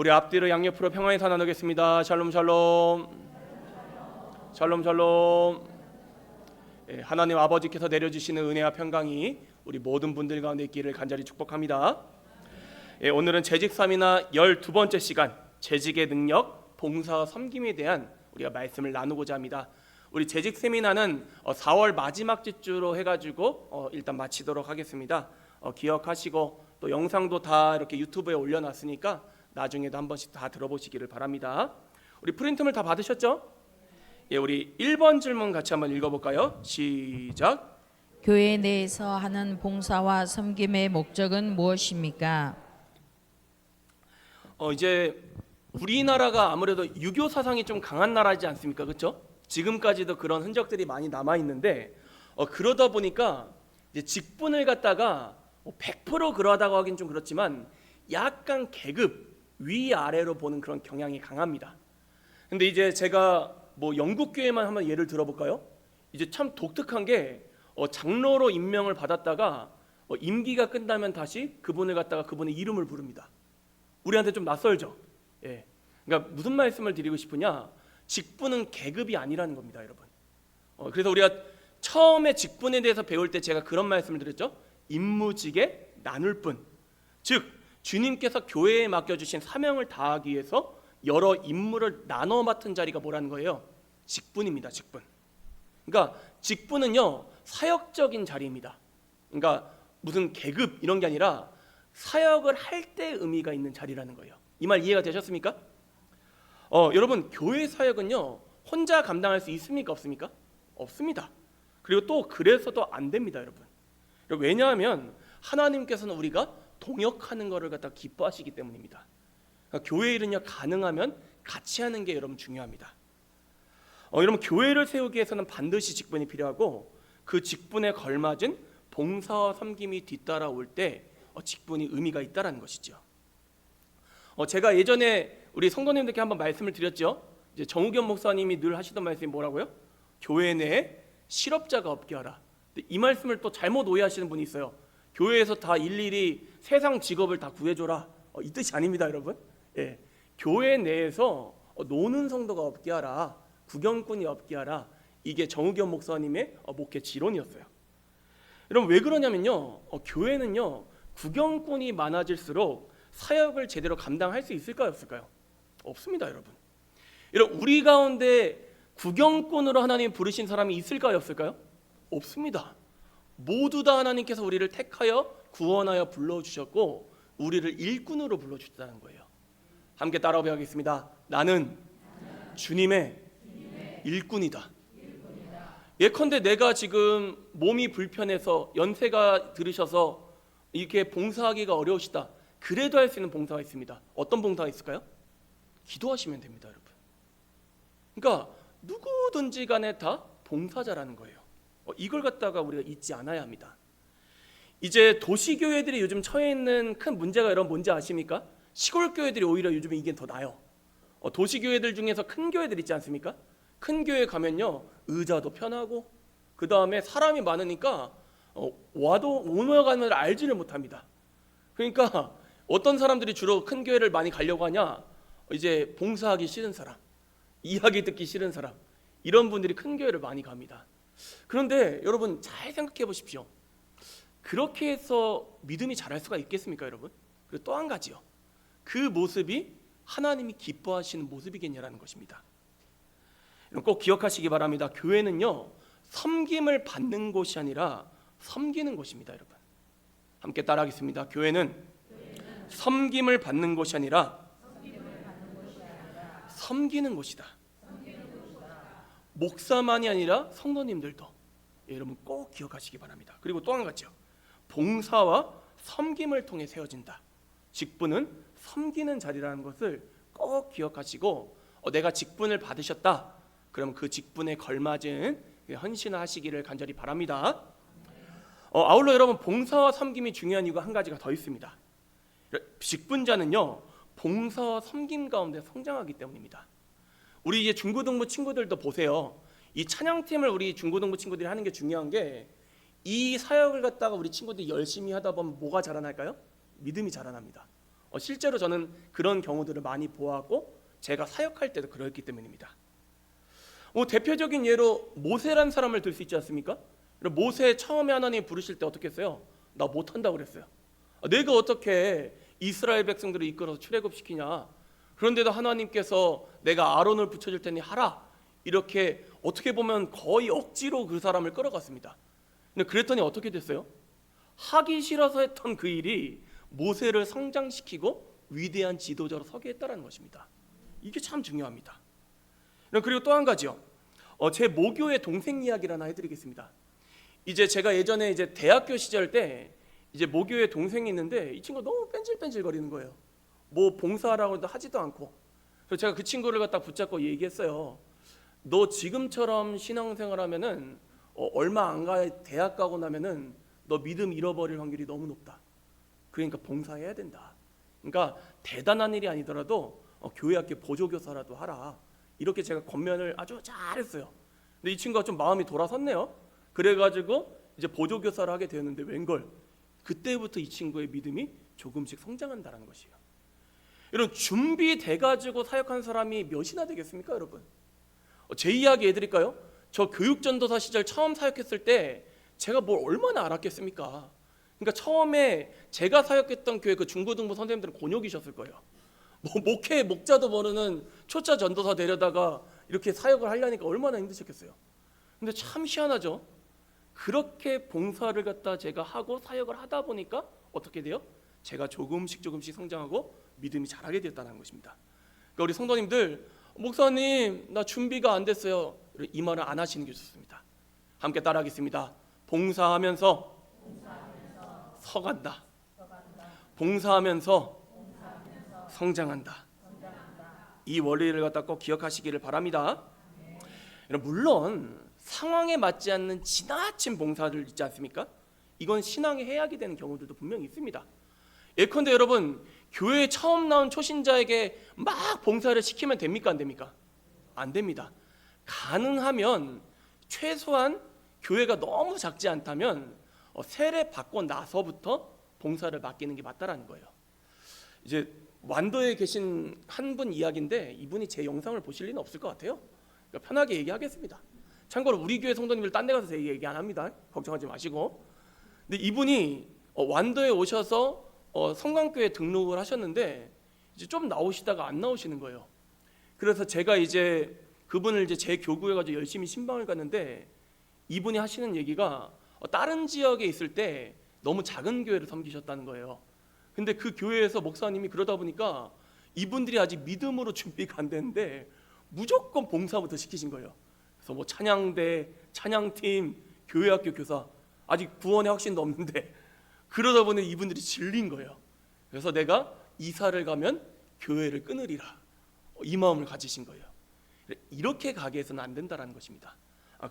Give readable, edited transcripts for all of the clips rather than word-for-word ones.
우리 앞뒤로 양옆으로 평안히 다 나누겠습니다. 샬롬 샬롬. 샬롬 샬롬. 하나님 아버지께서 내려주시는 은혜와 평강이 우리 모든 분들 가운데 있기를 간절히 축복합니다. 오늘은 재직3이나 12번째 시간, 재직의 능력, 봉사와 섬김에 대한 우리가 말씀을 나누고자 합니다. 우리 재직 세미나는 4월 마지막 주로 해가지고 일단 마치도록 하겠습니다. 기억하시고 또 영상도 다 이렇게 유튜브에 올려놨으니까 나중에도 한 번씩 다 들어보시기를 바랍니다. 우리 프린트물 다 받으셨죠? 우리 1번 질문 같이 한번 읽어볼까요? 시작. 교회 내에서 하는 봉사와 섬김의 목적은 무엇입니까? 이제 우리나라가 아무래도 유교 사상이 좀 강한 나라지 않습니까? 그렇죠? 지금까지도 그런 흔적들이 많이 남아 있는데 그러다 보니까 이제 직분을 갖다가 100% 그러하다고 하긴 좀 그렇지만 약간 계급 위아래로 보는 그런 경향이 강합니다. 근데 이제 제가 영국 교회만 한번 예를 들어볼까요? 이제 참 독특한 게 장로로 임명을 받았다가 임기가 끝나면 다시 그분을 갖다가 그분의 이름을 부릅니다. 우리한테 좀 낯설죠? 예. 그러니까 무슨 말씀을 드리고 싶으냐? 직분은 계급이 아니라는 겁니다, 여러분. 그래서 우리가 처음에 직분에 대해서 배울 때 제가 그런 말씀을 드렸죠. 임무직에 나눌 뿐. 즉 주님께서 교회에 맡겨주신 사명을 다하기 위해서 여러 임무를 나눠 맡은 자리가 뭐라는 거예요? 직분입니다. 직분. 그러니까 직분은요 사역적인 자리입니다. 그러니까 무슨 계급 이런 게 아니라 사역을 할 때 의미가 있는 자리라는 거예요. 이 말 이해가 되셨습니까? 여러분 교회 사역은요 혼자 감당할 수 있습니까? 없습니까? 없습니다. 그리고 또 그래서도 안 됩니다, 여러분. 왜냐하면 하나님께서는 우리가 동역하는 것을 갖다 기뻐하시기 때문입니다. 그러니까 교회 일은요 가능하면 같이 하는 게 여러분 중요합니다. 여러분 교회를 세우기 위해서는 반드시 직분이 필요하고 그 직분에 걸맞은 봉사와 섬김이 뒤따라올 때 직분이 의미가 있다라는 것이죠. 제가 예전에 우리 성도님들께 한번 말씀을 드렸죠. 이제 정우겸 목사님이 늘 하시던 말씀이 뭐라고요? 교회 내에 실업자가 없게 하라. 근데 이 말씀을 또 잘못 오해하시는 분이 있어요. 교회에서 다 일일이 세상 직업을 다 구해줘라. 이 뜻이 아닙니다, 여러분. 예. 교회 내에서 노는 성도가 없게 하라. 구경꾼이 없게 하라. 이게 정우겸 목사님의 목회 지론이었어요. 여러분 왜 그러냐면요. 교회는요 구경꾼이 많아질수록 사역을 제대로 감당할 수 있을까요, 없을까요? 없습니다, 여러분. 여러분 우리 가운데 구경꾼으로 하나님 부르신 사람이 있을까요, 없을까요? 없습니다. 모두 다 하나님께서 우리를 택하여 구원하여 불러주셨고 우리를 일꾼으로 불러주셨다는 거예요. 함께 따라 배우겠습니다. 나는 주님의 일꾼이다. 예컨대 내가 지금 몸이 불편해서 연세가 들으셔서 이렇게 봉사하기가 어려우시다. 그래도 할 수 있는 봉사가 있습니다. 어떤 봉사가 있을까요? 기도하시면 됩니다, 여러분. 그러니까 누구든지 간에 다 봉사자라는 거예요. 이걸 갖다가 우리가 잊지 않아야 합니다. 이제 도시교회들이 요즘 처해 있는 큰 문제가 여러분 뭔지 아십니까? 시골 교회들이 오히려 요즘에 이게 더 나아요. 도시교회들 중에서 큰 교회들 있지 않습니까? 큰 교회 가면요 의자도 편하고 그 다음에 사람이 많으니까 와도 오너가는 걸 알지를 못합니다. 그러니까 어떤 사람들이 주로 큰 교회를 많이 가려고 하냐? 이제 봉사하기 싫은 사람, 이야기 듣기 싫은 사람, 이런 분들이 큰 교회를 많이 갑니다. 그런데 여러분 잘 생각해 보십시오. 그렇게 해서 믿음이 자랄 수가 있겠습니까, 여러분? 그리고 또 한 가지요. 그 모습이 하나님이 기뻐하시는 모습이겠냐라는 것입니다. 꼭 기억하시기 바랍니다. 교회는요 섬김을 받는 곳이 아니라 섬기는 곳입니다, 여러분. 함께 따라하겠습니다. 교회는 섬김을 받는 곳이 아니라 섬기는 곳이다. 목사만이 아니라 성도님들도 여러분 꼭 기억하시기 바랍니다. 그리고 또 한 가지요. 봉사와 섬김을 통해 세워진다. 직분은 섬기는 자리라는 것을 꼭 기억하시고 내가 직분을 받으셨다. 그럼 그 직분에 걸맞은 헌신하시기를 간절히 바랍니다. 아울러 여러분 봉사와 섬김이 중요한 이유가 한 가지가 더 있습니다. 직분자는요 봉사와 섬김 가운데 성장하기 때문입니다. 우리 이제 중고등부 친구들도 보세요. 이 찬양팀을 우리 중고등부 친구들이 하는 게 중요한 게 이 사역을 갖다가 우리 친구들이 열심히 하다 보면 뭐가 자라날까요? 믿음이 자라납니다. 실제로 저는 그런 경우들을 많이 보았고 제가 사역할 때도 그랬기 때문입니다. 대표적인 예로 모세란 사람을 들 수 있지 않습니까? 모세 처음에 하나님이 부르실 때 어떻게 했어요? 나 못한다고 그랬어요. 내가 어떻게 이스라엘 백성들을 이끌어서 출애굽시키냐. 그런데도 하나님께서 내가 아론을 붙여줄 테니 하라. 이렇게 어떻게 보면 거의 억지로 그 사람을 끌어갔습니다. 근데 그랬더니 어떻게 됐어요? 하기 싫어서 했던 그 일이 모세를 성장시키고 위대한 지도자로 서게 했다는 것입니다. 이게 참 중요합니다. 그리고 또 한 가지요. 제 모교의 동생 이야기를 하나 해드리겠습니다. 이제 제가 예전에 이제 대학교 시절 때 이제 모교의 동생이 있는데 이 친구가 너무 뺀질뺀질거리는 거예요. 뭐 봉사하라고 해도 하지도 않고. 그래서 제가 그 친구를 갖다 붙잡고 얘기했어요. 너 지금처럼 신앙생활하면은 얼마 안 가 대학 가고 나면은 너 믿음 잃어버릴 확률이 너무 높다. 그러니까 봉사해야 된다. 그러니까 대단한 일이 아니더라도 교회 학교 보조교사라도 하라. 이렇게 제가 권면을 아주 잘했어요. 근데 이 친구가 좀 마음이 돌아섰네요. 그래가지고 이제 보조교사를 하게 되었는데 웬걸 그때부터 이 친구의 믿음이 조금씩 성장한다는 것이에요. 이런 준비돼가지고 사역한 사람이 몇이나 되겠습니까, 여러분? 제 이야기 해드릴까요? 저 교육전도사 시절 처음 사역했을 때 제가 뭘 얼마나 알았겠습니까? 그러니까 처음에 제가 사역했던 교회 그 중고등부 선생님들은 곤욕이셨을 거예요. 뭐 목회 목자도 모르는 초짜 전도사 데려다가 이렇게 사역을 하려니까 얼마나 힘드셨겠어요. 근데 참 희한하죠. 그렇게 봉사를 갖다 제가 하고 사역을 하다 보니까 어떻게 돼요? 제가 조금씩 성장하고 믿음이 자라게 되었다는 것입니다. 그러니까 우리 성도님들, 목사님 나 준비가 안 됐어요. 이 말을 안 하시는 게 좋습니다. 함께 따라하겠습니다. 봉사하면서 서간다. 봉사하면서 성장한다. 이 원리를 갖다 꼭 기억하시기를 바랍니다. 물론 상황에 맞지 않는 지나친 봉사들 있지 않습니까? 이건 신앙의 해악이 되는 경우들도 분명히 있습니다. 예컨대 여러분, 교회에 처음 나온 초신자에게 막 봉사를 시키면 됩니까? 안 됩니까? 안 됩니다. 가능하면 최소한 교회가 너무 작지 않다면 세례 받고 나서부터 봉사를 맡기는 게 맞다라는 거예요. 이제 완도에 계신 한 분 이야기인데 이분이 제 영상을 보실 리는 없을 것 같아요. 그러니까 편하게 얘기하겠습니다. 참고로 우리 교회 성도님들 딴 데 가서 제 얘기 안 합니다. 걱정하지 마시고. 근데 이분이 완도에 오셔서 성광교회 등록을 하셨는데 이제 좀 나오시다가 안 나오시는 거예요. 그래서 제가 이제 그분을 이제 제 교구에 가지고 열심히 신방을 갔는데 이분이 하시는 얘기가 다른 지역에 있을 때 너무 작은 교회를 섬기셨다는 거예요. 근데 그 교회에서 목사님이 그러다 보니까 이분들이 아직 믿음으로 준비가 안 됐는데 무조건 봉사부터 시키신 거예요. 그래서 뭐 찬양대, 찬양팀, 교회학교 교사, 아직 구원의 확신도 없는데 그러다 보니 이분들이 질린 거예요. 그래서 내가 이사를 가면 교회를 끊으리라, 이 마음을 가지신 거예요. 이렇게 가게 해서는 안 된다는 것입니다.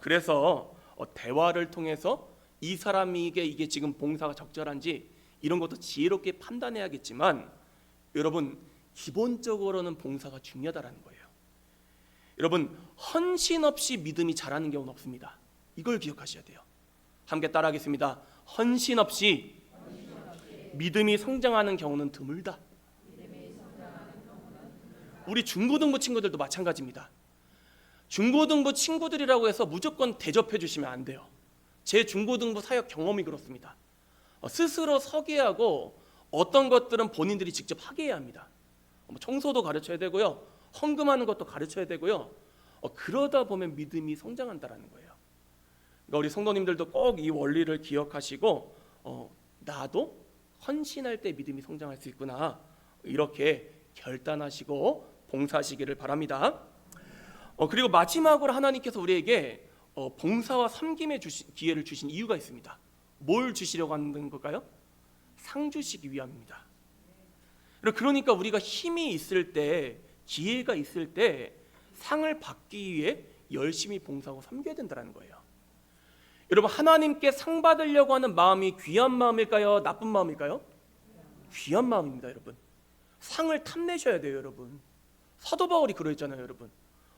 그래서 대화를 통해서 이 사람에게 이게 지금 봉사가 적절한지 이런 것도 지혜롭게 판단해야겠지만 여러분, 기본적으로는 봉사가 중요하다는 거예요. 여러분, 헌신 없이 믿음이 자라는 경우는 없습니다. 이걸 기억하셔야 돼요. 함께 따라하겠습니다. 헌신 없이 믿음이 성장하는 경우는 드물다. 우리 중고등부 친구들도 마찬가지입니다. 중고등부 친구들이라고 해서 무조건 대접해 주시면 안 돼요. 제 중고등부 사역 경험이 그렇습니다. 스스로 서게 하고 어떤 것들은 본인들이 직접 하게 해야 합니다. 청소도 가르쳐야 되고요, 헌금하는 것도 가르쳐야 되고요. 그러다 보면 믿음이 성장한다라는 거예요. 그러니까 우리 성도님들도 꼭 이 원리를 기억하시고 나도 헌신할 때 믿음이 성장할 수 있구나, 이렇게 결단하시고 봉사하시기를 바랍니다. 그리고 마지막으로 하나님께서 우리에게 봉사와 섬김의 기회를 주신 이유가 있습니다. 뭘 주시려고 하는 걸까요? 상 주시기 위함입니다. 그러니까 우리가 힘이 있을 때, 기회가 있을 때 상을 받기 위해 열심히 봉사하고 섬겨야 된다는 거예요. 여러분, 하나님께 상 받으려고 하는 마음이 귀한 마음일까요? 나쁜 마음일까요? 귀한 마음입니다, 여러분. 상을 탐내셔야 돼요, 여러분. 사도 바울이 그러했잖아요, 여러분.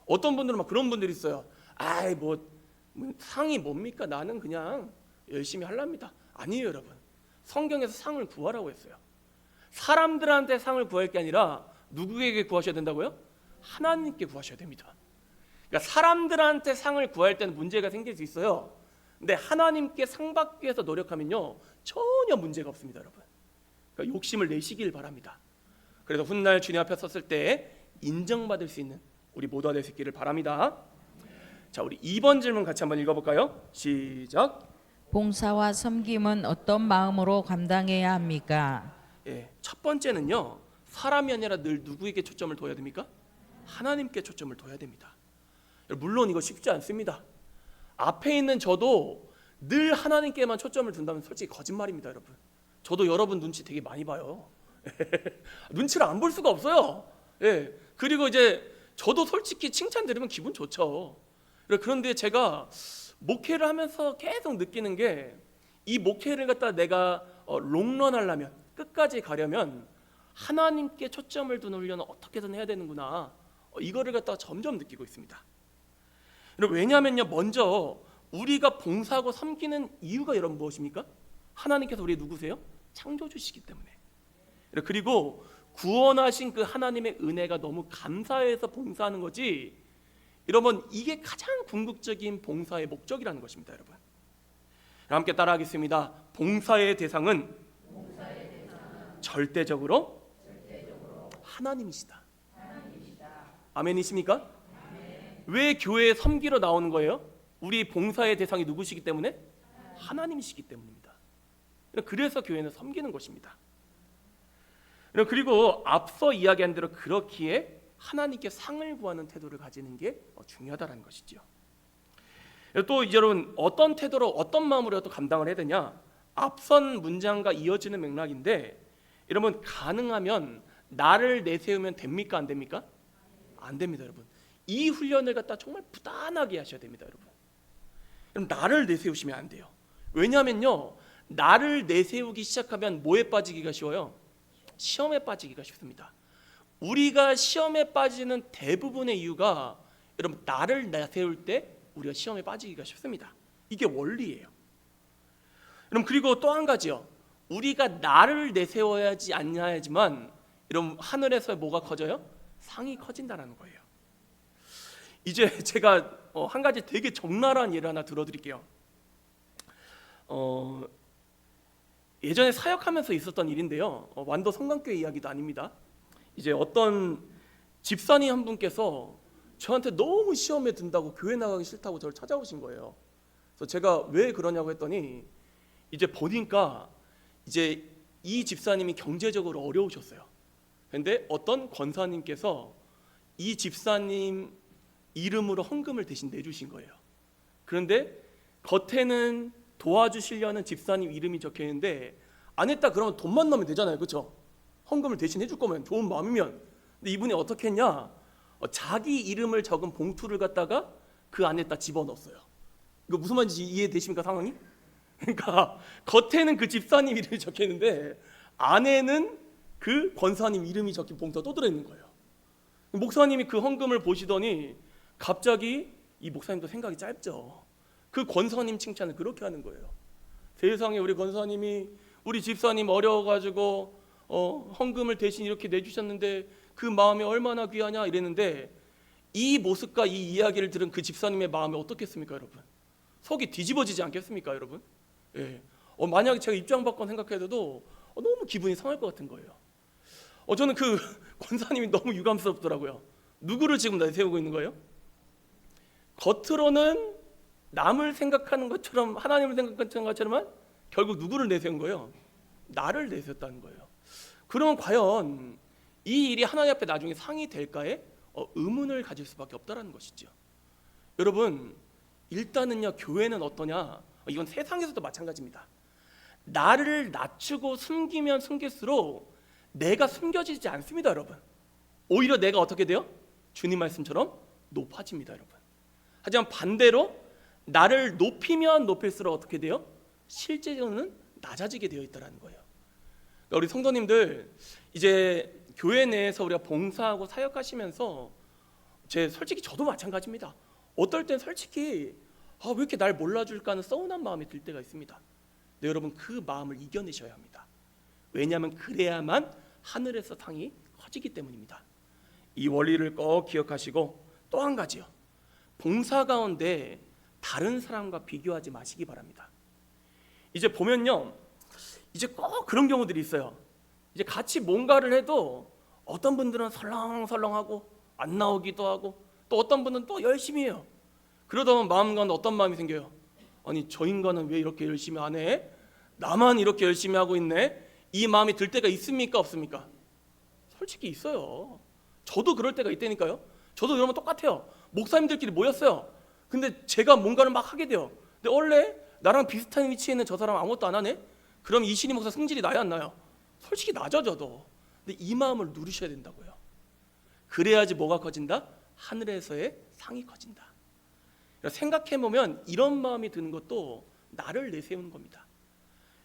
어떤 분들은 막 그런 분들이 있어요. 아이 뭐 상이 뭡니까? 나는 그냥 열심히 하랍니다. 아니에요, 여러분. 성경에서 상을 구하라고 했어요. 사람들한테 상을 구할 게 아니라 누구에게 구하셔야 된다고요? 하나님께 구하셔야 됩니다. 그러니까 사람들한테 상을 구할 때는 문제가 생길 수 있어요. 근데 하나님께 상 받기 위해서 노력하면요 전혀 문제가 없습니다, 여러분. 그러니까 욕심을 내시길 바랍니다. 그래서 훗날 주님 앞에 섰을 때 인정받을 수 있는 우리 모두가 될 수 있기를 바랍니다. 자, 우리 2번 질문 같이 한번 읽어볼까요? 시작. 봉사와 섬김은 어떤 마음으로 감당해야 합니까? 예, 첫 번째는요 사람이 아니라 늘 누구에게 초점을 둬야 됩니까? 하나님께 초점을 둬야 됩니다. 물론 이거 쉽지 않습니다. 앞에 있는 저도 늘 하나님께만 초점을 둔다면 솔직히 거짓말입니다, 여러분. 저도 여러분 눈치 되게 많이 봐요. 눈치를 안 볼 수가 없어요. 예, 그리고 이제 저도 솔직히 칭찬 들으면 기분 좋죠. 그런데 제가 목회를 하면서 계속 느끼는 게 이 목회를 갖다 내가 롱런 하려면 끝까지 가려면 하나님께 초점을 두는 훈련을 어떻게든 해야 되는구나. 이거를 갖다가 점점 느끼고 있습니다. 왜냐하면요 먼저 우리가 봉사하고 섬기는 이유가 여러분 무엇입니까? 하나님께서 우리 누구세요? 창조주시기 때문에. 그리고 구원하신 그 하나님의 은혜가 너무 감사해서 봉사하는 거지. 여러분 이게 가장 궁극적인 봉사의 목적이라는 것입니다, 여러분. 함께 따라하겠습니다. 봉사의 대상은 절대적으로 하나님이시다. 아멘이십니까? 왜 교회에 섬기러 나오는 거예요? 우리 봉사의 대상이 누구시기 때문에? 하나님이시기 때문입니다. 그래서 교회는 섬기는 것입니다. 그리고 앞서 이야기한 대로 그렇기에 하나님께 상을 구하는 태도를 가지는 게 중요하다는 것이죠. 또 여러분 어떤 태도로 어떤 마음으로 또 감당을 해야 되냐? 앞선 문장과 이어지는 맥락인데 여러분 가능하면 나를 내세우면 됩니까? 안 됩니까? 안 됩니다, 여러분. 이 훈련을 갖다 정말 부단하게 하셔야 됩니다, 여러분. 그럼 나를 내세우시면 안 돼요. 왜냐하면요 나를 내세우기 시작하면 뭐에 빠지기가 쉬워요? 시험에 빠지기가 쉽습니다. 우리가 시험에 빠지는 대부분의 이유가 여러분 나를 내세울 때 우리가 시험에 빠지기가 쉽습니다. 이게 원리예요. 여러분 그리고 또 한 가지요. 우리가 나를 내세워야지 않냐지만 여러분 하늘에서 뭐가 커져요? 상이 커진다는 거예요. 이제 제가 한 가지 되게 적나라한 예를 하나 들어드릴게요. 예전에 사역하면서 있었던 일인데요. 완도 성강교회 이야기도 아닙니다. 이제 어떤 집사님 한 분께서 저한테 너무 시험에 든다고 교회 나가기 싫다고 저를 찾아오신 거예요. 그래서 제가 왜 그러냐고 했더니 이제 보니까 이제 이 집사님이 경제적으로 어려우셨어요. 근데 어떤 권사님께서 이 집사님 이름으로 헌금을 대신 내주신 거예요. 그런데 겉에는 도와주시려는 집사님 이름이 적혀 있는데 안 했다 그러면 돈만 넣으면 되잖아요, 그렇죠? 헌금을 대신 해줄 거면 좋은 마음이면. 근데 이분이 어떻게 했냐? 자기 이름을 적은 봉투를 갖다가 그 안에다 집어넣었어요. 이거 무슨 말인지 이해되십니까, 상황이? 그러니까 겉에는 그 집사님 이름이 적혀 있는데 안에는 그 권사님 이름이 적힌 봉투가 또 들어있는 거예요. 목사님이 그 헌금을 보시더니 갑자기 이 목사님도 생각이 짧죠. 그 권사님 칭찬을 그렇게 하는 거예요. 세상에 우리 권사님이 우리 집사님 어려워가지고 헌금을 대신 이렇게 내주셨는데 그 마음이 얼마나 귀하냐 이랬는데 이 모습과 이 이야기를 들은 그 집사님의 마음이 어떻겠습니까, 여러분? 속이 뒤집어지지 않겠습니까, 여러분? 예. 만약에 제가 입장 바꿔 생각해도 너무 기분이 상할 것 같은 거예요. 저는 그 권사님이 너무 유감스럽더라고요. 누구를 지금 내세우고 있는 거예요? 겉으로는 남을 생각하는 것처럼 하나님을 생각하는 것처럼만 결국 누구를 내세운 거예요? 나를 내세웠다는 거예요. 그러면 과연 이 일이 하나님 앞에 나중에 상이 될까에 의문을 가질 수밖에 없다는 것이죠. 여러분 일단은요 교회는 어떠냐? 이건 세상에서도 마찬가지입니다. 나를 낮추고 숨기면 숨길수록 내가 숨겨지지 않습니다, 여러분. 오히려 내가 어떻게 돼요? 주님 말씀처럼 높아집니다, 여러분. 하지만 반대로 나를 높이면 높일수록 어떻게 돼요? 실제로는 낮아지게 되어 있다는 거예요. 그러니까 우리 성도님들 이제 교회 내에서 우리가 봉사하고 사역하시면서 솔직히 저도 마찬가지입니다. 어떨 땐 솔직히 왜 이렇게 날 몰라줄까 하는 서운한 마음이 들 때가 있습니다. 근데 여러분 그 마음을 이겨내셔야 합니다. 왜냐하면 그래야만 하늘에서 상이 커지기 때문입니다. 이 원리를 꼭 기억하시고 또 한 가지요. 봉사 가운데 다른 사람과 비교하지 마시기 바랍니다. 이제 보면요, 이제 꼭 그런 경우들이 있어요. 이제 같이 뭔가를 해도 어떤 분들은 설렁설렁하고 안 나오기도 하고 또 어떤 분은 또 열심히 해요. 그러다 보면 마음 가운데 어떤 마음이 생겨요? 아니 저 인간은 왜 이렇게 열심히 안 해? 나만 이렇게 열심히 하고 있네? 이 마음이 들 때가 있습니까 없습니까? 솔직히 있어요. 저도 그럴 때가 있다니까요. 저도 이러면 똑같아요. 목사님들끼리 모였어요. 근데 제가 뭔가를 막 하게 돼요. 근데 원래 나랑 비슷한 위치에 있는 저 사람 아무것도 안 하네? 그럼 이신희 목사 성질이 나요 안 나요? 솔직히 나죠 저도. 근데 이 마음을 누르셔야 된다고요. 그래야지 뭐가 커진다? 하늘에서의 상이 커진다. 생각해보면 이런 마음이 드는 것도 나를 내세우는 겁니다.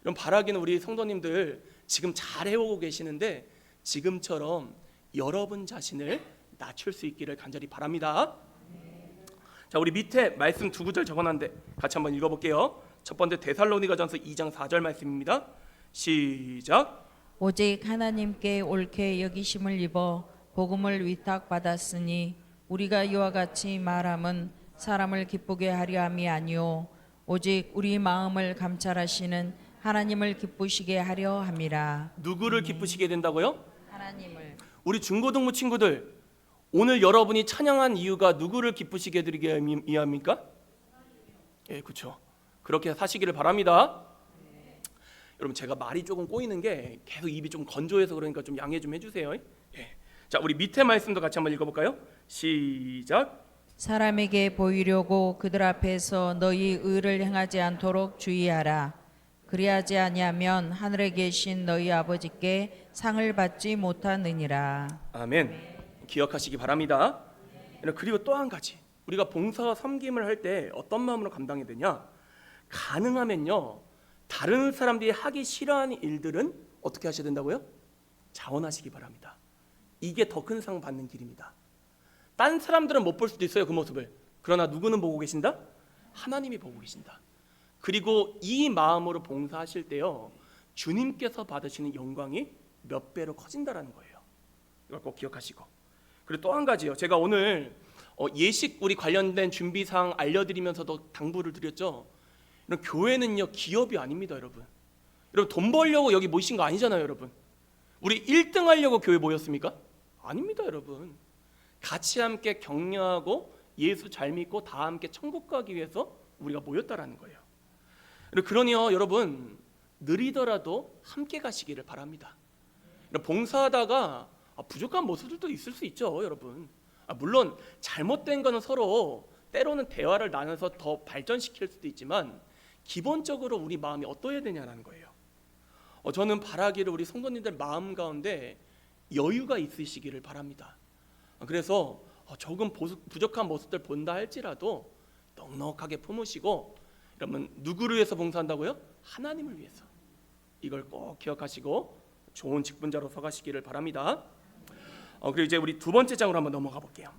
이런 바라기는 우리 성도님들 지금 잘 해오고 계시는데 지금처럼 여러분 자신을 낮출 수 있기를 간절히 바랍니다. 자, 우리 밑에 말씀 두 구절 적어놨는데 같이 한번 읽어볼게요. 첫 번째 데살로니가전서 2장 4절 말씀입니다. 시작. 오직 하나님께 옳게 여기심을 입어 복음을 위탁받았으니 우리가 이와 같이 말함은 사람을 기쁘게 하려 함이 아니요 오직 우리 마음을 감찰하시는 하나님을 기쁘시게 하려 함이라. 누구를 기쁘시게 된다고요? 하나님을. 우리 중고등부 친구들, 오늘 여러분이 찬양한 이유가 누구를 기쁘시게 해드리게 위함입니까? 예, 그렇죠. 그렇게 사시기를 바랍니다. 여러분 제가 말이 조금 꼬이는 게 계속 입이 좀 건조해서 그러니까 좀 양해 좀 해주세요. 예. 자, 우리 밑에 말씀도 같이 한번 읽어볼까요? 시작. 사람에게 보이려고 그들 앞에서 너희 의를 행하지 않도록 주의하라. 그리하지 아니하면 하늘에 계신 너희 아버지께 상을 받지 못하느니라. 아멘. 기억하시기 바랍니다. 그리고 또 한 가지, 우리가 봉사와 섬김을 할 때 어떤 마음으로 감당해야 되냐? 가능하면요, 다른 사람들이 하기 싫어하는 일들은 어떻게 하셔야 된다고요? 자원하시기 바랍니다. 이게 더 큰 상 받는 길입니다. 딴 사람들은 못 볼 수도 있어요, 그 모습을. 그러나 누구는 보고 계신다? 하나님이 보고 계신다. 그리고 이 마음으로 봉사하실 때요, 주님께서 받으시는 영광이 몇 배로 커진다라는 거예요. 이걸 꼭 기억하시고. 그리고 또 한 가지요. 제가 오늘 예식 우리 관련된 준비사항 알려드리면서도 당부를 드렸죠. 이런 교회는요, 기업이 아닙니다, 여러분. 여러분 돈 벌려고 여기 모이신 거 아니잖아요, 여러분. 우리 1등 하려고 교회 모였습니까? 아닙니다, 여러분. 같이 함께 격려하고 예수 잘 믿고 다 함께 천국 가기 위해서 우리가 모였다라는 거예요. 그러니요, 여러분 느리더라도 함께 가시기를 바랍니다. 봉사하다가 부족한 모습들도 있을 수 있죠, 여러분. 물론 잘못된 거는 서로 때로는 대화를 나눠서 더 발전시킬 수도 있지만 기본적으로 우리 마음이 어떠해야 되냐는 거예요. 저는 바라기를 우리 성도님들 마음 가운데 여유가 있으시기를 바랍니다. 그래서 조금 부족한 모습들 본다 할지라도 넉넉하게 품으시고, 여러분 누구를 위해서 봉사한다고요? 하나님을 위해서. 이걸 꼭 기억하시고 좋은 직분자로 서가시기를 바랍니다. 그리고 이제 우리 두 번째 장으로 한번 넘어가 볼게요.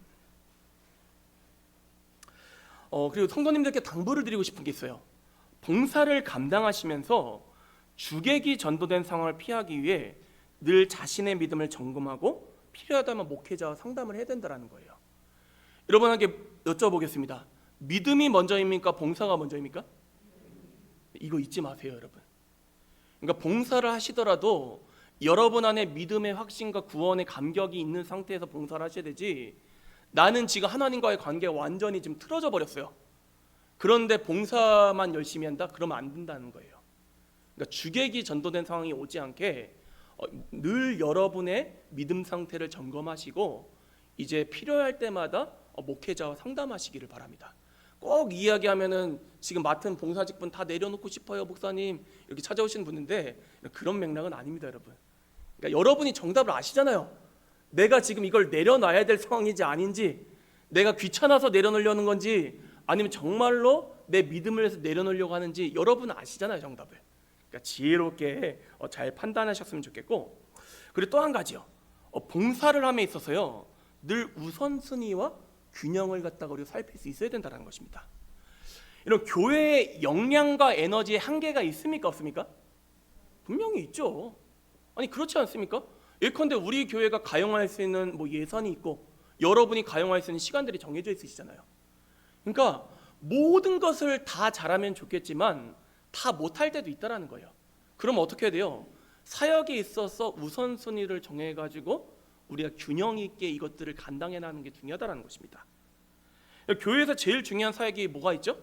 그리고 성도님들께 당부를 드리고 싶은 게 있어요. 봉사를 감당하시면서 주객이 전도된 상황을 피하기 위해 늘 자신의 믿음을 점검하고 필요하다면 목회자와 상담을 해야 된다는 거예요. 여러분에게 여쭤보겠습니다. 믿음이 먼저입니까? 봉사가 먼저입니까? 이거 잊지 마세요, 여러분. 그러니까 봉사를 하시더라도 여러분 안에 믿음의 확신과 구원의 감격이 있는 상태에서 봉사를 하셔야 되지, 나는 지금 하나님과의 관계가 완전히 지금 틀어져 버렸어요. 그런데 봉사만 열심히 한다? 그러면 안 된다는 거예요. 그러니까 주객이 전도된 상황이 오지 않게 늘 여러분의 믿음 상태를 점검하시고 이제 필요할 때마다 목회자와 상담하시기를 바랍니다. 꼭 이야기하면은 지금 맡은 봉사 직분 다 내려놓고 싶어요, 목사님, 이렇게 찾아오시는 분인데 그런 맥락은 아닙니다, 여러분. 그러니까 여러분이 정답을 아시잖아요. 내가 지금 이걸 내려놔야 될 상황인지 아닌지, 내가 귀찮아서 내려놓으려는 건지 아니면 정말로 내 믿음을 위해서 내려놓으려고 하는지 여러분은 아시잖아요, 정답을. 그러니까 지혜롭게 잘 판단하셨으면 좋겠고, 그리고 또 한 가지요. 봉사를 함에 있어서요, 늘 우선순위와 균형을 갖다가 우리가 살필 수 있어야 된다는 것입니다. 이런 교회의 역량과 에너지에 한계가 있습니까, 없습니까? 분명히 있죠. 아니 그렇지 않습니까? 예컨대 우리 교회가 가용할 수 있는 뭐 예산이 있고 여러분이 가용할 수 있는 시간들이 정해져 있으시잖아요. 그러니까 모든 것을 다 잘하면 좋겠지만 다 못할 때도 있다라는 거예요. 그럼 어떻게 해야 돼요? 사역에 있어서 우선순위를 정해가지고 우리가 균형 있게 이것들을 감당해 나가는 게 중요하다는 것입니다. 교회에서 제일 중요한 사역이 뭐가 있죠?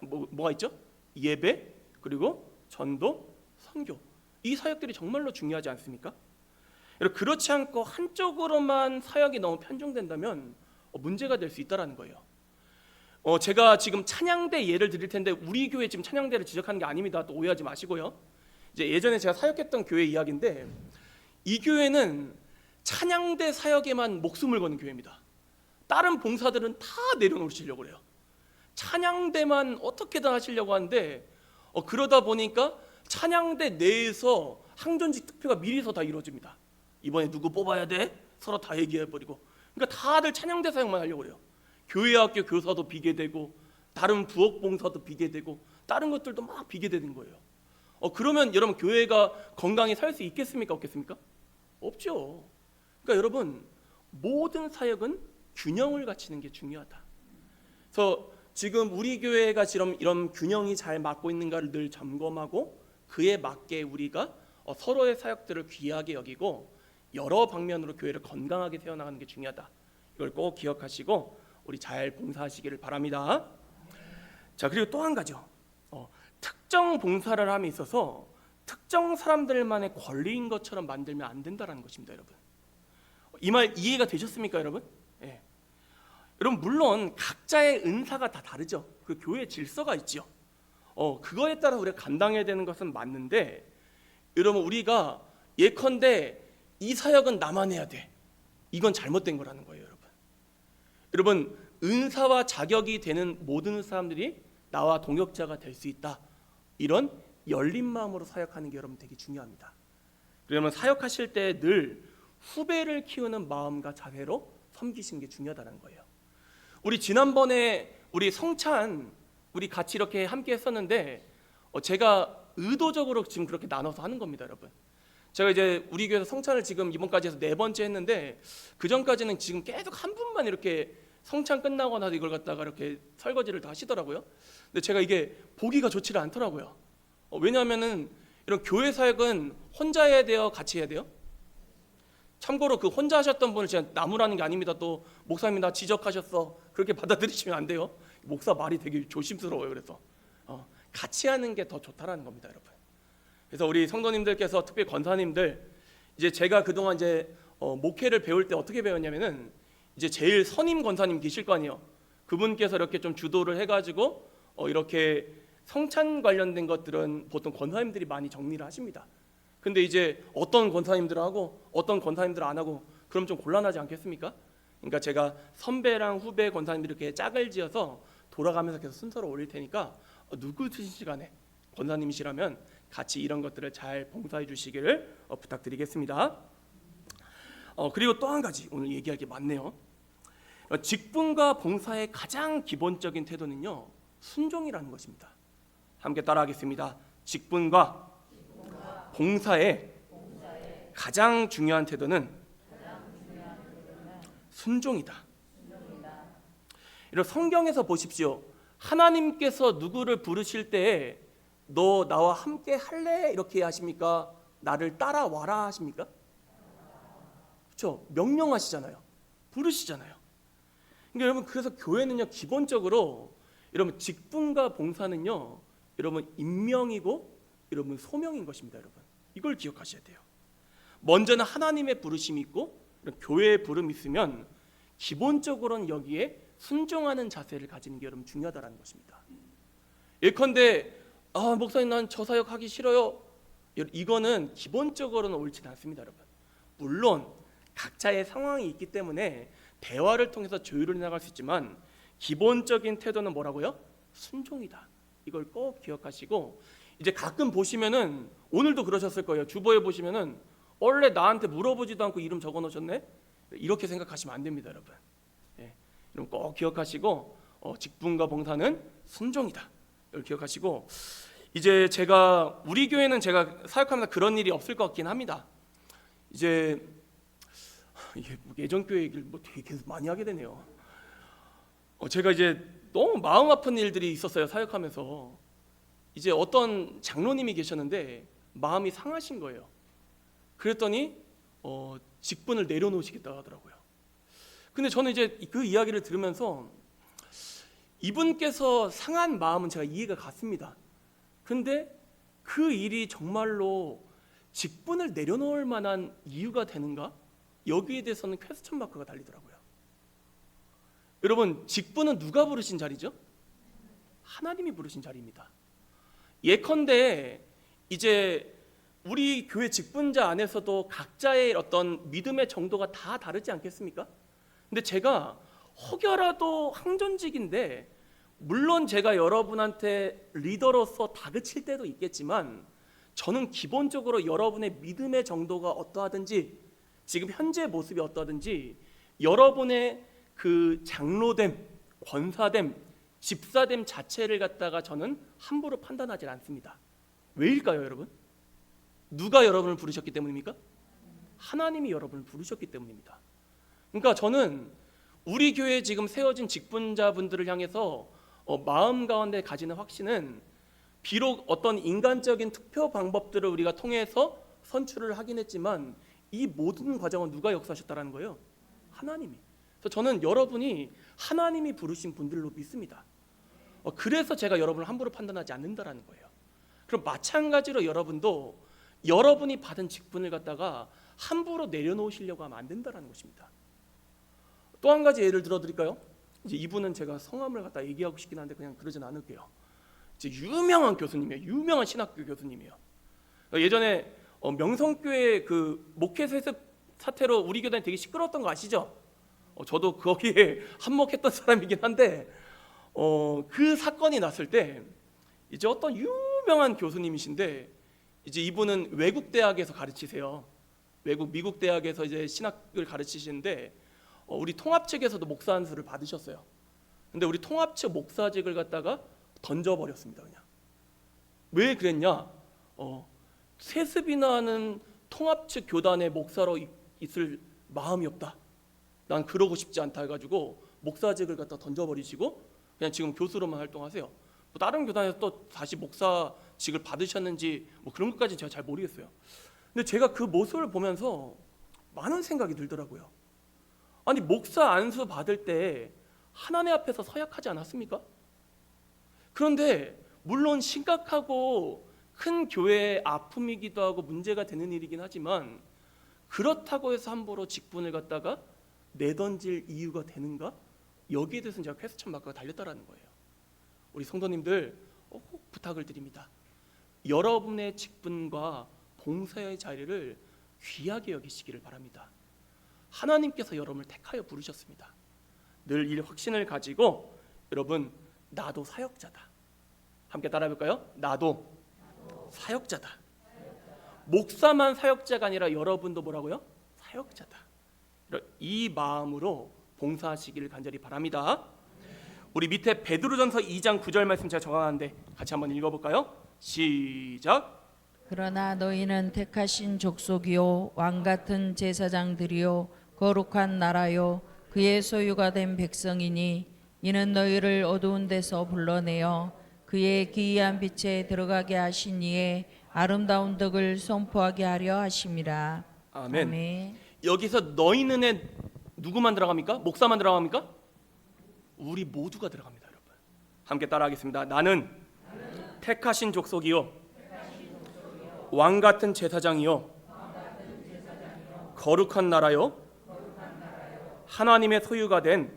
뭐가 있죠? 예배, 그리고 전도, 선교. 이 사역들이 정말로 중요하지 않습니까? 그렇지 않고 한쪽으로만 사역이 너무 편중된다면 문제가 될 수 있다는 거예요. 제가 지금 찬양대 예를 드릴 텐데 우리 교회 지금 찬양대를 지적하는 게 아닙니다. 또 오해하지 마시고요. 이제 예전에 제가 사역했던 교회 이야기인데 이 교회는 찬양대 사역에만 목숨을 거는 교회입니다. 다른 봉사들은 다 내려놓으시려고 그래요. 찬양대만 어떻게든 하시려고 하는데 그러다 보니까 찬양대 내에서 항전직 투표가 미리서 다 이루어집니다. 이번에 누구 뽑아야 돼? 서로 다 얘기해버리고. 그러니까 다들 찬양대 사역만 하려고 그래요. 교회학교 교사도 비게 되고 다른 부엌 봉사도 비게 되고 다른 것들도 막 비게 되는 거예요. 그러면 여러분 교회가 건강히 살 수 있겠습니까? 없겠습니까? 없죠. 그러니까 여러분 모든 사역은 균형을 갖추는 게 중요하다. 그래서 지금 우리 교회가 지금 이런 균형이 잘 맞고 있는가를 늘 점검하고 그에 맞게 우리가 서로의 사역들을 귀하게 여기고 여러 방면으로 교회를 건강하게 세워나가는 게 중요하다. 이걸 꼭 기억하시고 우리 잘 봉사하시기를 바랍니다. 자, 그리고 또 한 가지요. 특정 봉사를 함에 있어서 특정 사람들만의 권리인 것처럼 만들면 안 된다는 것입니다, 여러분. 이 말 이해가 되셨습니까, 여러분? 예. 여러분 물론 각자의 은사가 다 다르죠. 그 교회 질서가 있죠. 그거에 따라 우리가 감당해야 되는 것은 맞는데, 여러분 우리가 예컨대 이 사역은 나만 해야 돼. 이건 잘못된 거라는 거예요, 여러분. 여러분 은사와 자격이 되는 모든 사람들이 나와 동역자가 될 수 있다. 이런 열린 마음으로 사역하는 게 여러분 되게 중요합니다. 그러면 사역하실 때 늘 후배를 키우는 마음과 자세로 섬기시는 게 중요하다는 거예요. 우리 지난번에 우리 성찬 우리 같이 이렇게 함께 했었는데 제가 의도적으로 지금 그렇게 나눠서 하는 겁니다, 여러분. 제가 이제 우리 교회에서 성찬을 지금 이번까지 해서 4번째 했는데 그 전까지는 지금 계속 한 분만 이렇게 성찬 끝나고 나서 이걸 갖다가 이렇게 설거지를 다 하시더라고요. 근데 제가 이게 보기가 좋지를 않더라고요. 왜냐하면은 이런 교회 사역은 혼자 해야 돼요, 같이 해야 돼요? 참고로 그 혼자 하셨던 분을 제가 나무라는 게 아닙니다. 또 목사님 나 지적하셨어 그렇게 받아들이시면 안 돼요. 목사 말이 되게 조심스러워요. 그래서 같이 하는 게 더 좋다라는 겁니다, 여러분. 그래서 우리 성도님들께서 특별히 권사님들 이제 제가 그동안 이제 목회를 배울 때 어떻게 배웠냐면은 이제 제일 선임 권사님 계실 거 아니에요. 그분께서 이렇게 좀 주도를 해가지고 이렇게 성찬 관련된 것들은 보통 권사님들이 많이 정리를 하십니다. 근데 이제 어떤 권사님들 하고 어떤 권사님들 안 하고 그럼 좀 곤란하지 않겠습니까? 그러니까 제가 선배랑 후배 권사님들 이렇게 짝을 지어서 돌아가면서 계속 순서로 올릴 테니까 누구든 시간에 권사님이시라면 같이 이런 것들을 잘 봉사해 주시기를 부탁드리겠습니다. 그리고 또 한 가지 오늘 얘기할 게 많네요. 직분과 봉사의 가장 기본적인 태도는요, 순종이라는 것입니다. 함께 따라하겠습니다. 직분과 봉사의 가장 중요한 태도는 순종이다. 이런 성경에서 보십시오. 하나님께서 누구를 부르실 때에 너 나와 함께 할래? 이렇게 하십니까? 나를 따라와라 하십니까? 그렇죠? 명령하시잖아요. 부르시잖아요. 그러니까 여러분 그래서 교회는요 기본적으로 여러분 직분과 봉사는요 여러분 임명이고 여러분 소명인 것입니다, 여러분. 이걸 기억하셔야 돼요. 먼저는 하나님의 부르심이 있고 교회의 부름이 있으면 기본적으로는 여기에 순종하는 자세를 가지는 게 여러분 중요하다는 것입니다. 예컨대 목사님 난 저 사역 하기 싫어요. 이거는 기본적으로는 옳지 않습니다, 여러분. 물론 각자의 상황이 있기 때문에 대화를 통해서 조율을 나갈 수 있지만 기본적인 태도는 뭐라고요? 순종이다. 이걸 꼭 기억하시고 이제 가끔 보시면은 오늘도 그러셨을 거예요. 주보에 보시면은 원래 나한테 물어보지도 않고 이름 적어 놓으셨네? 이렇게 생각하시면 안 됩니다, 여러분. 여러분 꼭 기억하시고 직분과 봉사는 순종이다. 이걸 기억하시고 이제 제가 우리 교회는 제가 사역하면서 그런 일이 없을 것 같긴 합니다. 이제 이게 예전교회 얘기를 뭐 되게 계속 많이 하게 되네요. 제가 이제 너무 마음 아픈 일들이 있었어요. 사역하면서. 이제 어떤 장로님이 계셨는데 마음이 상하신 거예요. 그랬더니 직분을 내려놓으시겠다 하더라고요. 근데 저는 이제 그 이야기를 들으면서 이분께서 상한 마음은 제가 이해가 갔습니다. 근데 그 일이 정말로 직분을 내려놓을 만한 이유가 되는가? 여기에 대해서는 퀘스천 마크가 달리더라고요. 여러분, 직분은 누가 부르신 자리죠? 하나님이 부르신 자리입니다. 예컨대 이제 우리 교회 직분자 안에서도 각자의 어떤 믿음의 정도가 다 다르지 않겠습니까? 근데 제가 혹여라도 항존직인데, 물론 제가 여러분한테 리더로서 다그칠 때도 있겠지만 저는 기본적으로 여러분의 믿음의 정도가 어떠하든지, 지금 현재 모습이 어떠하든지 여러분의 그 장로됨, 권사됨, 집사됨 자체를 갖다가 저는 함부로 판단하지 않습니다. 왜일까요, 여러분? 누가 여러분을 부르셨기 때문입니까? 하나님이 여러분을 부르셨기 때문입니다. 그러니까 저는 우리 교회에 지금 세워진 직분자분들을 향해서 마음 가운데 가지는 확신은, 비록 어떤 인간적인 투표 방법들을 우리가 통해서 선출을 하긴 했지만 이 모든 과정은 누가 역사하셨다라는 거예요? 하나님이. 그래서 저는 여러분이 하나님이 부르신 분들로 믿습니다. 그래서 제가 여러분을 함부로 판단하지 않는다라는 거예요. 그럼 마찬가지로 여러분도 여러분이 받은 직분을 갖다가 함부로 내려놓으시려고 하면 안 된다라는 것입니다. 또 한 가지 예를 들어드릴까요? 이제 이분은 제가 성함을 갖다 얘기하고 싶긴 한데 그냥 그러진 않을게요. 이제 유명한 교수님이에요. 유명한 신학교 교수님이에요. 예전에 명성교회 그 목회 세습 사태로 우리 교단이 되게 시끄러웠던 거 아시죠? 저도 거기에 한몫했던 사람이긴 한데 그 사건이 났을 때 이제 어떤 유명한 교수님이신데, 이제 이분은 외국 대학에서 가르치세요. 외국 미국 대학에서 이제 신학을 가르치시는데 우리 통합 측에서도 목사 안수를 받으셨어요. 근데 우리 통합 측 목사직을 갖다가 던져버렸습니다. 그냥. 왜 그랬냐? 세습이나 하는 통합 측 교단의 목사로 있을 마음이 없다. 난 그러고 싶지 않다 해가지고 목사직을 갖다 던져버리시고 그냥 지금 교수로만 활동하세요. 뭐 다른 교단에서 또 다시 목사직을 받으셨는지 뭐 그런 것까지 제가 잘 모르겠어요. 근데 제가 그 모습을 보면서 많은 생각이 들더라고요. 아니, 목사 안수 받을 때 하나님 앞에서 서약하지 않았습니까? 그런데 물론 심각하고 큰 교회의 아픔이기도 하고 문제가 되는 일이긴 하지만, 그렇다고 해서 함부로 직분을 갖다가 내던질 이유가 되는가? 여기에 대해서는 제가 퀘스천 마크가 달렸다라는 거예요. 우리 성도님들 꼭 부탁을 드립니다. 여러분의 직분과 봉사의 자리를 귀하게 여기시기를 바랍니다. 하나님께서 여러분을 택하여 부르셨습니다. 늘 이 확신을 가지고 여러분, 나도 사역자다. 함께 따라해볼까요? 나도 사역자다. 목사만 사역자가 아니라 여러분도 뭐라고요? 사역자다. 이 마음으로 봉사하시기를 간절히 바랍니다. 우리 밑에 베드로전서 2장 9절 말씀 제가 정하는데 같이 한번 읽어볼까요? 시작. 그러나 너희는 택하신 족속이요 왕 같은 제사장들이요 거룩한 나라요 그의 소유가 된 백성이니 이는 너희를 어두운 데서 불러내어 그의 기이한 빛에 들어가게 하신 이의 아름다운 덕을 선포하게 하려 하심이라. 아멘. 아멘. 여기서 너희는에 누구만 들어갑니까? 목사만 들어갑니까? 우리 모두가 들어갑니다, 여러분. 함께 따라하겠습니다. 나는 택하신 족속이요 왕 같은 제사장이요 거룩한 나라요 하나님의 소유가 된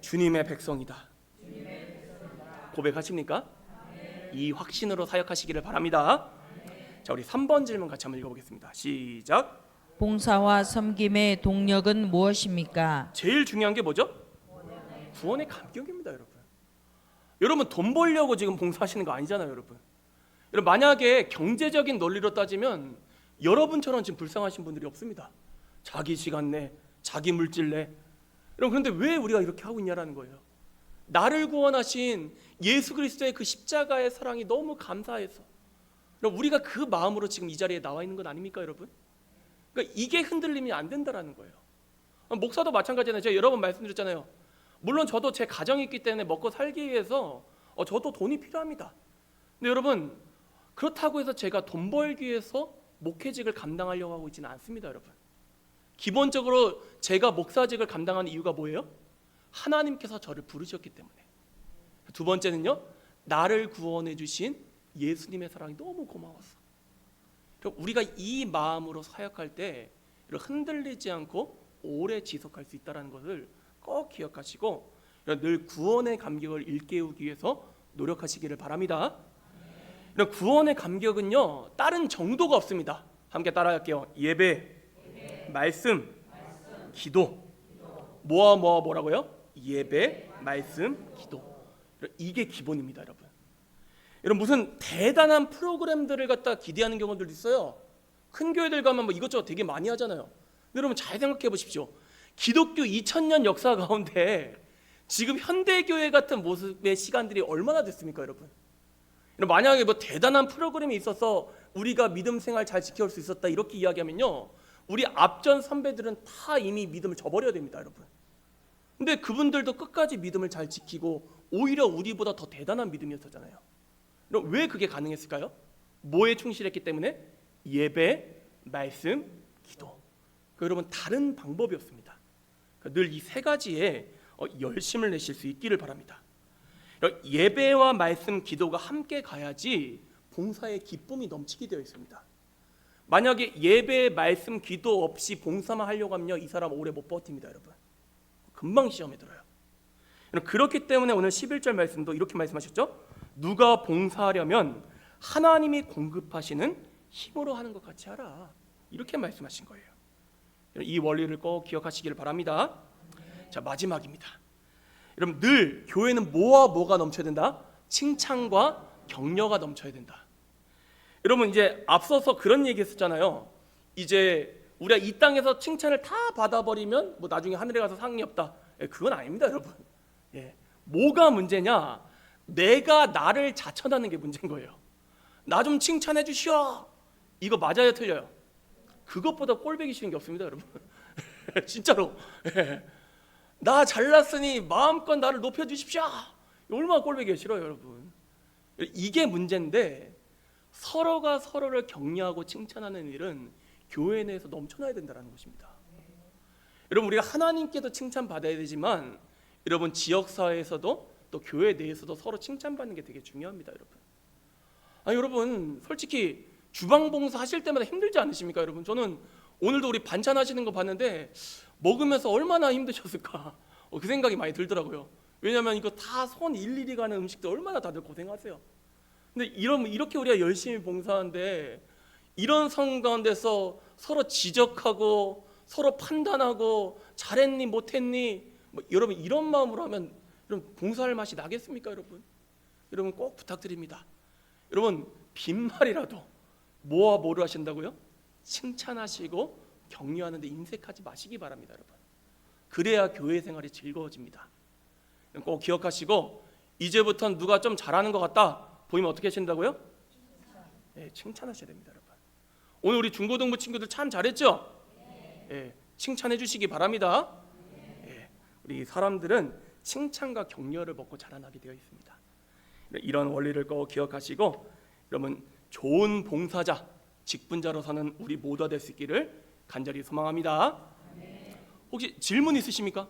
주님의 백성이다. 고백하십니까? 이 확신으로 사역하시기를 바랍니다. 자, 우리 3번 질문 같이 한번 읽어보겠습니다. 시작. 봉사와 섬김의 동력은 무엇입니까? 제일 중요한 게 뭐죠? 구원의 감격입니다, 여러분. 여러분, 돈 벌려고 지금 봉사하시는 거 아니잖아요, 여러분. 여러분, 만약에 경제적인 논리로 따지면 여러분처럼 지금 불쌍하신 분들이 없습니다. 자기 시간 내, 자기 물질 내. 여러분, 그런데 왜 우리가 이렇게 하고 있냐라는 거예요. 나를 구원하신 예수 그리스도의 그 십자가의 사랑이 너무 감사해서, 여러분, 우리가 그 마음으로 지금 이 자리에 나와 있는 건 아닙니까, 여러분? 그러니까 이게 흔들림이 안 된다라는 거예요. 목사도 마찬가지잖아요. 제가 여러 번 말씀드렸잖아요. 물론 저도 제 가정이 있기 때문에 먹고 살기 위해서 저도 돈이 필요합니다. 근데 여러분, 그렇다고 해서 제가 돈 벌기 위해서 목회직을 감당하려고 하고 있지는 않습니다. 여러분, 기본적으로 제가 목사직을 감당하는 이유가 뭐예요? 하나님께서 저를 부르셨기 때문에. 두 번째는요, 나를 구원해 주신 예수님의 사랑이 너무 고마웠어. 우리가 이 마음으로 사역할 때 흔들리지 않고 오래 지속할 수 있다는 것을 꼭 기억하시고 늘 구원의 감격을 일깨우기 위해서 노력하시기를 바랍니다. 이런 구원의 감격은요, 다른 정도가 없습니다. 함께 따라할게요. 예배, 말씀, 기도. 뭐라고요? 예배, 말씀, 기도. 이게 기본입니다, 여러분. 여러분, 무슨 대단한 프로그램들을 갖다 기대하는 경우들도 있어요. 큰 교회들 가면 뭐 이것저것 되게 많이 하잖아요. 근데 여러분, 잘 생각해 보십시오. 기독교 2000년 역사 가운데 지금 현대교회 같은 모습의 시간들이 얼마나 됐습니까, 여러분? 만약에 뭐 대단한 프로그램이 있어서 우리가 믿음 생활 잘 지켜올 수 있었다 이렇게 이야기하면요, 우리 앞전 선배들은 다 이미 믿음을 저버려야 됩니다, 여러분. 근데 그분들도 끝까지 믿음을 잘 지키고 오히려 우리보다 더 대단한 믿음이었잖아요. 그럼 왜 그게 가능했을까요? 뭐에 충실했기 때문에? 예배, 말씀, 기도. 여러분, 다른 방법이었습니다. 늘 이 세 가지에 열심을 내실 수 있기를 바랍니다. 예배와 말씀, 기도가 함께 가야지 봉사의 기쁨이 넘치게 되어 있습니다. 만약에 예배, 말씀, 기도 없이 봉사만 하려고 하면요, 이 사람 오래 못 버팁니다, 여러분. 금방 시험에 들어요. 그렇기 때문에 오늘 11절 말씀도 이렇게 말씀하셨죠? 누가 봉사하려면 하나님이 공급하시는 힘으로 하는 것 같이 하라. 이렇게 말씀하신 거예요. 이 원리를 꼭 기억하시기를 바랍니다. 자, 마지막입니다. 여러분, 늘 교회는 뭐가 넘쳐야 된다? 칭찬과 격려가 넘쳐야 된다. 여러분, 이제 앞서서 그런 얘기 했었잖아요. 이제 우리가 이 땅에서 칭찬을 다 받아버리면 뭐 나중에 하늘에 가서 상이 없다. 그건 아닙니다, 여러분. 뭐가 문제냐? 내가 나를 자천하는 게 문제인 거예요. 나 좀 칭찬해 주시오. 이거 맞아요, 틀려요? 그것보다 꼴보기 싫은 게 없습니다, 여러분. 진짜로. 나 잘났으니 마음껏 나를 높여주십시오. 얼마나 꼴보기가 싫어요, 여러분. 이게 문제인데, 서로가 서로를 격려하고 칭찬하는 일은 교회 내에서 넘쳐나야 된다는 것입니다. 여러분, 우리가 하나님께도 칭찬받아야 되지만 여러분, 지역사회에서도 또 교회 내에서도 서로 칭찬받는 게 되게 중요합니다, 여러분. 여러분, 솔직히 주방봉사 하실 때마다 힘들지 않으십니까, 여러분? 저는 오늘도 우리 반찬 하시는 거 봤는데 먹으면서 얼마나 힘드셨을까, 그 생각이 많이 들더라고요. 왜냐하면 이거 다 손 일일이 가는 음식도 얼마나 다들 고생하세요. 근데 이렇게 우리가 열심히 봉사하는데 이런 상황 가운데서 서로 지적하고 서로 판단하고 잘했니 못했니, 여러분, 이런 마음으로 하면 여러분, 봉사할 맛이 나겠습니까, 여러분? 여러분, 꼭 부탁드립니다. 여러분, 빈말이라도 뭐를 하신다고요? 칭찬하시고 격려하는 데 인색하지 마시기 바랍니다, 여러분. 그래야 교회 생활이 즐거워집니다. 꼭 기억하시고, 이제부터는 누가 좀 잘하는 것 같다 보이면 어떻게 하신다고요? 칭찬하셔야 됩니다, 여러분. 오늘 우리 중고등부 친구들 참 잘했죠? 칭찬해 주시기 바랍니다. 우리 사람들은 칭찬과 격려를 먹고 자라나게 되어 있습니다. 이런 원리를 꼭 기억하시고, 여러분, 좋은 봉사자, 직분자로서는 우리 모두가 될 수 있기를 간절히 소망합니다. 혹시 질문 있으십니까?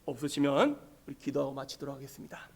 없으시면 우리 기도하고 마치도록 하겠습니다.